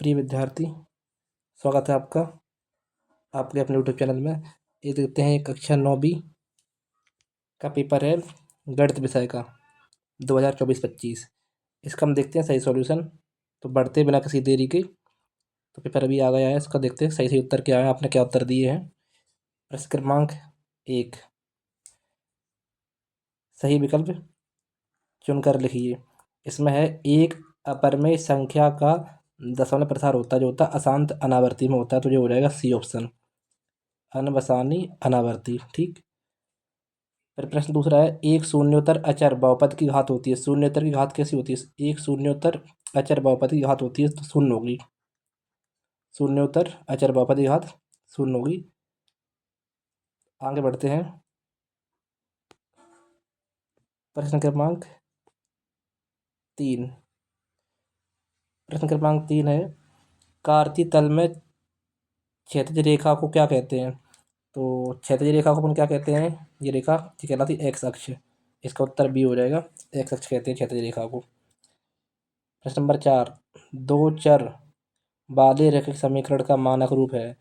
प्रिय विद्यार्थी, स्वागत है आपका आपके अपने यूट्यूब चैनल में। ये देखते हैं कक्षा 9वीं का पेपर है गणित विषय का 2024-25। इसका हम देखते हैं सही सॉल्यूशन। तो बढ़ते बिना किसी देरी के, तो पेपर अभी आ गया है, इसका देखते हैं सही सही उत्तर क्या है, आपने क्या उत्तर दिए हैं। प्रश्न क्रमांक 1, सही विकल्प चुनकर लिखिए। इसमें है एक अपरिमेय संख्या का दशमलव प्रसार होता है, जो होता है अशांत अनावर्ती में होता है, तो जो हो जाएगा सी ऑप्शन, अनवसानी अनावर्ती। ठीक। फिर प्रश्न दूसरा है एक शून्योत्तर अचर बहुपद की घात होती है। शून्योत्तर की घात कैसी होती है? एक शून्योत्तर अचर बहुपद की घात होती है तो शून्य होगी। शून्योत्तर अचर बहुपद की घात शून्य होगी। आगे बढ़ते हैं। प्रश्न क्रमांक 3। प्रश्न क्रमांक 3 है कार्तीय तल में क्षैतिज रेखा को क्या कहते हैं? तो क्षैतिज रेखा को अपन क्या कहते हैं? ये रेखा ये कहलाती है एक्स अक्ष। इसका उत्तर बी हो जाएगा, एक्स अक्ष कहते हैं क्षैतिज रेखा को। प्रश्न नंबर 4, दो चर वाले रैखिक समीकरण का मानक रूप है।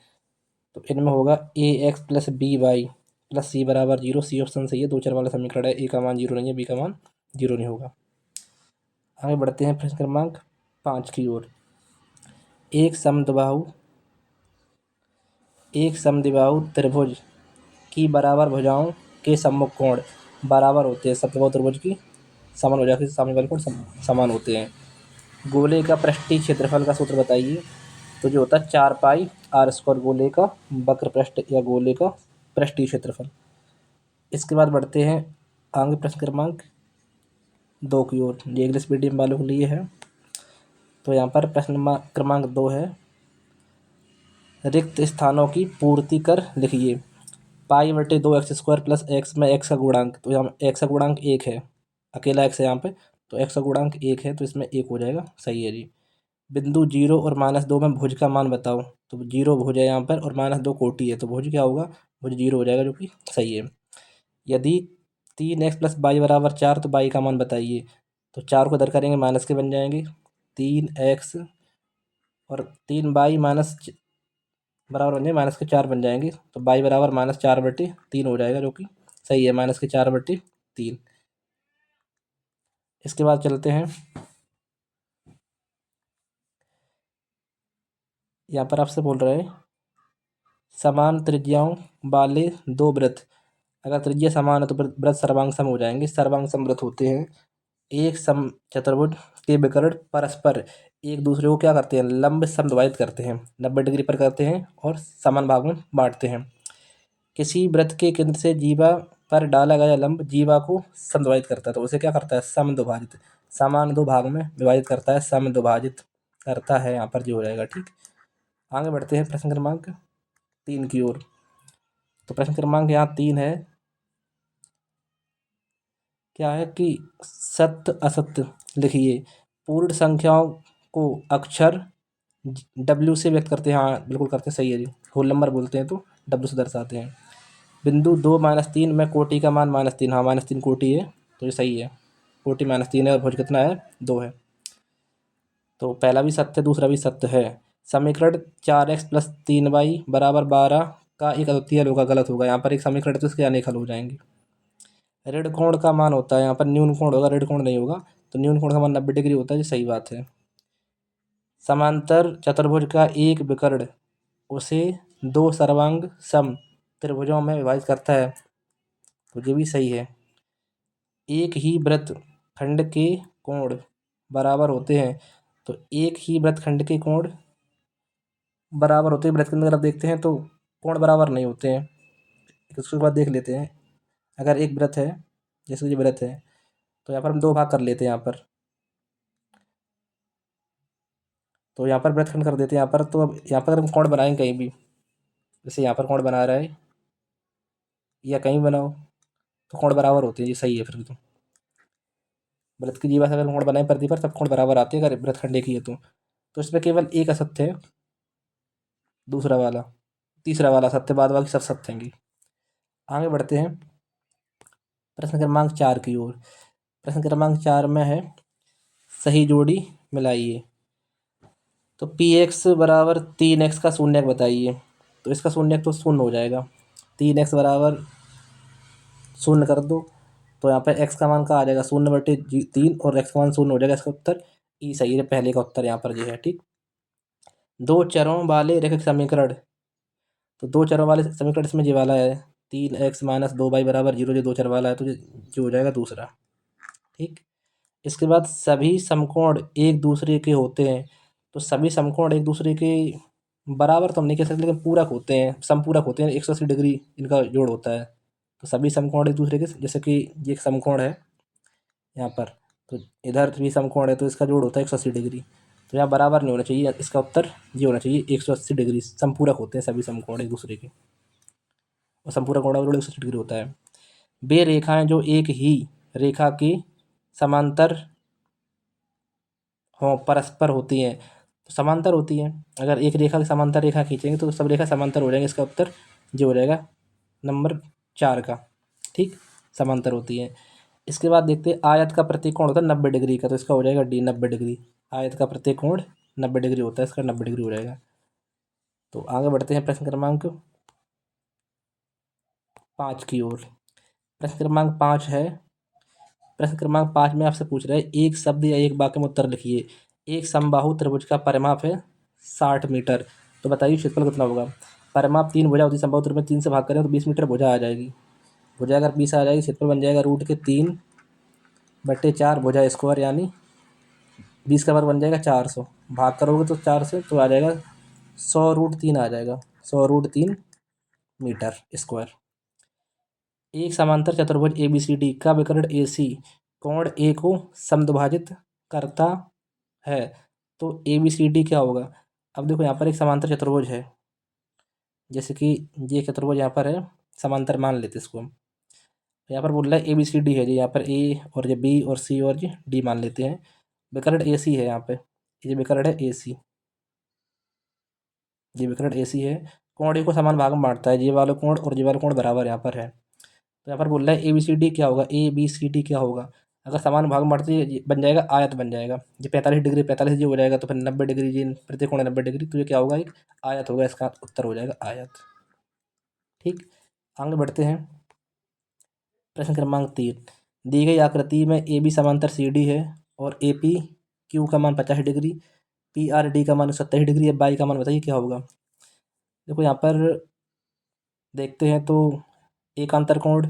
तो इनमें होगा A X plus B Y plus C बराबर 0। सी ऑप्शन सही है, दो चर वाला समीकरण है, ए का मान 0 नहीं है, बी का मान 0 नहीं होगा। आगे बढ़ते हैं प्रश्न क्रमांक 5 की ओर। एक समद्विबाहु त्रिभुज की बराबर भुजाओं के सम्मुख कोण बराबर होते हैं। समद्विबाहु त्रिभुज की समान हो जाती है, सामने वाले कोण समान होते हैं। गोले का पृष्ठीय क्षेत्रफल का सूत्र बताइए। तो जो होता है 4πr² गोले का वक्र पृष्ठ या गोले का पृष्ठीय क्षेत्रफल। इसके बाद बढ़ते हैं आगे प्रश्न क्रमांक 2 की ओर, ये इंग्लिश मीडियम वालों के लिए है। तो यहाँ पर प्रश्न क्रमांक 2 है रिक्त स्थानों की पूर्ति कर लिखिए। π/2x² प्लस एक्स में एक्स का गुणांक, तो यहाँ एक्स का गुणांक 1 है, अकेला एक्स है यहाँ पे, तो एक्स का गुणांक 1 है, तो इसमें 1 हो जाएगा, सही है जी। बिंदु 0 और -2 में भुज का मान बताओ। तो 0 भुज है यहाँ पर और -2 कोटि है, तो भुज क्या होगा? भुज 0 हो जाएगा, जो कि सही है। यदि 3x + y = 4 तो y का मान बताइए। तो 4 को इधर करेंगे माइनस के बन जाएंगे, 3x और 3y माइनस बराबर बन जाएंगे माइनस के 4 बन जाएंगे, तो y बराबर -4/3 हो जाएगा, जो कि सही है, -4/3। इसके बाद चलते हैं, यहाँ पर आपसे बोल रहे हैं समान त्रिज्याओं वाले दो वृत्त, अगर त्रिज्या समान है तो वृत्त सर्वांग सम हो जाएंगे। सर्वांग सम वृत्त होते हैं एक सम चतुर्भुज के विकर्ण परस्पर एक दूसरे को क्या करते हैं? लंब समद्विभाजित करते हैं, 90 डिग्री पर करते हैं और समान भाग में बांटते हैं। किसी वृत्त के केंद्र से जीवा पर डाला गया लंब जीवा को समद्विभाजित करता है, तो उसे क्या करता है? समद्विभाजित, समान दो भाग में विभाजित करता है, समद्विभाजित करता है, यहाँ पर जो हो जाएगा। ठीक। आगे बढ़ते हैं प्रश्न क्रमांक 3 की ओर। तो प्रश्न क्रमांक यहाँ 3 है, क्या है कि सत्य असत्य लिखिए। पूर्ण संख्याओं को अक्षर W से व्यक्त करते हैं। हाँ बिल्कुल करते हैं, सही है जी। होल नंबर बोलते हैं तो W से दर्शाते हैं। बिंदु 2 -3 में कोटि का मान -3, हाँ -3 कोटि है, तो ये सही है, कोटि -3 है और भुज कितना है? 2 है, तो पहला भी सत्य है, दूसरा भी सत्य है। समीकरण 4x + 3y = 12 का एक अद्वितीय हल होगा, गलत होगा, यहाँ पर एक समीकरण तो इसके अनेक हल हो जाएंगे। ऋण कोण का मान होता है, यहाँ पर न्यून कोण होगा, ऋण कोण नहीं होगा, तो न्यून कोण का मान 90 डिग्री होता है, ये सही बात है। समांतर चतुर्भुज का एक विकर्ण उसे दो सर्वांग सम त्रिभुजों में विभाजित करता है, तो ये भी सही है। एक ही वृत्त खंड के कोण बराबर होते हैं, तो एक ही वृत्त खंड के कोण बराबर होते हैं, वृत्त के अंदर आप देखते हैं तो कोण बराबर नहीं होते हैं। उसके बाद देख लेते हैं, अगर एक वृत्त है, जैसे ये वृत्त है, तो यहाँ पर हम 2 भाग कर लेते हैं यहाँ पर, तो यहाँ पर वृत्तखंड कर देते हैं यहाँ पर। तो अब यहाँ पर हम कोण बनाएंगे कहीं भी, जैसे यहाँ पर कोण बना रहा है या कहीं बनाओ, तो कोण बराबर होते हैं, ये सही है। फिर तो वृत्त की जीवा से अगर कोण बनाए परिधि पर, तब कोण बराबर आते हैं, अगर वृत्तखंड एक ही है तो इसमें केवल एक असत्य है, दूसरा वाला, तीसरा वाला सत्य, बाद बाकी सब सत्य हैं। आगे बढ़ते हैं प्रश्न क्रमांक 4 की ओर। प्रश्न क्रमांक 4 में है सही जोड़ी मिलाइए। तो पी एक्स बराबर 3x का शून्यक बताइए। तो इसका शून्यक तो शून्य हो जाएगा। 3x बराबर शून्य कर दो तो यहाँ पर x का मान का आ जाएगा 0/3 और x का मान शून्य हो जाएगा। इसका उत्तर ई सही है, पहले का उत्तर यहाँ पर जो है। ठीक। दो चरों वाले रैखिक समीकरण। तो दो चरों वाले समीकरण इसमें ये वाला है 3x - 2y बराबर 0, जो दो चर वाला है तो जो हो जाएगा दूसरा। ठीक। इसके बाद सभी समकोण एक दूसरे के होते हैं। तो सभी समकोण एक दूसरे के बराबर तो हम नहीं कह सकते, लेकिन पूरक होते हैं, समपूरक होते हैं, 180 डिग्री इनका जोड़ होता है। तो सभी समकोण एक दूसरे के, जैसे कि ये एक समकोण है यहाँ पर, तो इधर भी समकोण है तो इसका जोड़ होता है 180 डिग्री। तो यहाँ बराबर नहीं होना चाहिए, इसका उत्तर ये होना चाहिए 180 डिग्री। समपूरक होते हैं सभी समकोण एक दूसरे के, और संपूरक कोण का जोड़ 180 डिग्री होता है। वे रेखाएं जो एक ही रेखा के समांतर हों परस्पर होती हैं। तो समांतर होती हैं, अगर एक रेखा की समांतर रेखा खींचेंगे तो सब रेखा समांतर हो जाएंगे। इसका उत्तर जो हो जाएगा नंबर 4 का। ठीक, समांतर होती है। इसके बाद देखते हैं आयत का प्रत्येक कोण होता है 90 डिग्री का, तो इसका हो जाएगा डी 90 डिग्री। आयत का प्रत्येक कोण 90 डिग्री होता है, इसका 90 डिग्री हो जाएगा। तो आगे बढ़ते हैं प्रश्न क्रमांक 5 की ओर। प्रश्न क्रमांक 5 है। प्रश्न क्रमांक 5 में आपसे पूछ रहे हैं एक शब्द या एक वाक्य में उत्तर लिखिए। एक समबाहु त्रिभुज का परिमाप है 60 मीटर। तो बताइए क्षेत्रफल कितना होगा। परिमाप 3 भुजा होती है, समबाहु त्रिभुज में 3 से भाग करें तो 20 मीटर भुजा आ जाएगी। भुजा अगर 20 आ जाएगी, क्षेत्रफल बन जाएगा √3/4 भुजा स्क्वायर, यानी 20 का वर्ग बन जाएगा 400। भाग करोगे तो 4 से तो आ जाएगा 100√3 आ जाएगा, 100√3 मीटर स्क्वायर। एक समांतर चतुर्भुज ABCD का विकर्ण AC कोण ए को समद्विभाजित करता है। तो ABCD क्या होगा। अब देखो यहाँ पर एक समांतर चतुर्भुज है, जैसे कि ये चतुर्भुज यहाँ पर है, समांतर मान लेते इसको हम। यहाँ पर बोल रहा है ABCD है जी, यहाँ पर A और ये B और C और ये D मान लेते हैं। विकर्ण AC है यहाँ पे, ये विकर्ण है AC, ये विकर्ण AC है। कोण ए को समान भाग में बांटता है, ये वाला कोण और ये वाला कोण बराबर यहाँ पर है। तो यहाँ पर बोल रहा है ABCD क्या होगा, ABCD क्या होगा। अगर समान भाग में बांटते ये बन जाएगा आयत, बन जाएगा। ये 45 डिग्री 45 ये हो जाएगा, तो फिर 90 डिग्री जी प्रत्येक कोण 90 डिग्री, तो ये क्या होगा, एक आयत होगा। इसका उत्तर हो जाएगा आयत। ठीक, आगे बढ़ते हैं। प्रश्न क्रमांक 3। दी गई आकृति में AB समांतर CD है और APQ का मान 50 डिग्री, PRD का मान 70 डिग्री है। बाई का मान बताइए क्या होगा। देखो यहाँ पर देखते हैं तो एकांतर कोण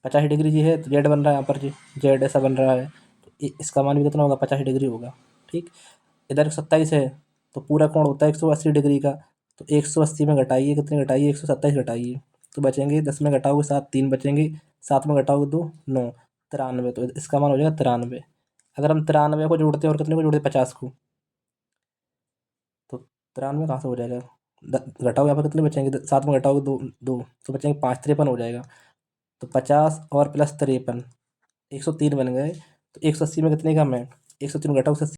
50 डिग्री जी है, तो जेड बन रहा है यहाँ पर जी, जेड ऐसा बन रहा है, तो इसका मान भी कितना होगा, 50 डिग्री होगा। ठीक, इधर 27 है, तो पूरा कोण होता है 180 डिग्री का। तो 180 में घटाइए, कितने घटाइए, 127 घटाइए, तो बचेंगे 10 में घटाओगे 7, 3 बचेंगे, 7 में घटाओगे 2, 9, 93। तो इसका मान हो जाएगा 93। अगर हम 93 को जोड़ते हैं और कितने को जोड़ते हैं, 50 को, तो 93 कहाँ से हो जाएगा, घटाओगे यहाँ पर कितने बचेंगे, 7 में घटाओगे 2, 2 तो बचेंगे 5, 53 हो जाएगा। तो 50 और प्लस 53 103 बन गए। तो 180 में कितने कम है, 103 घटाओ 180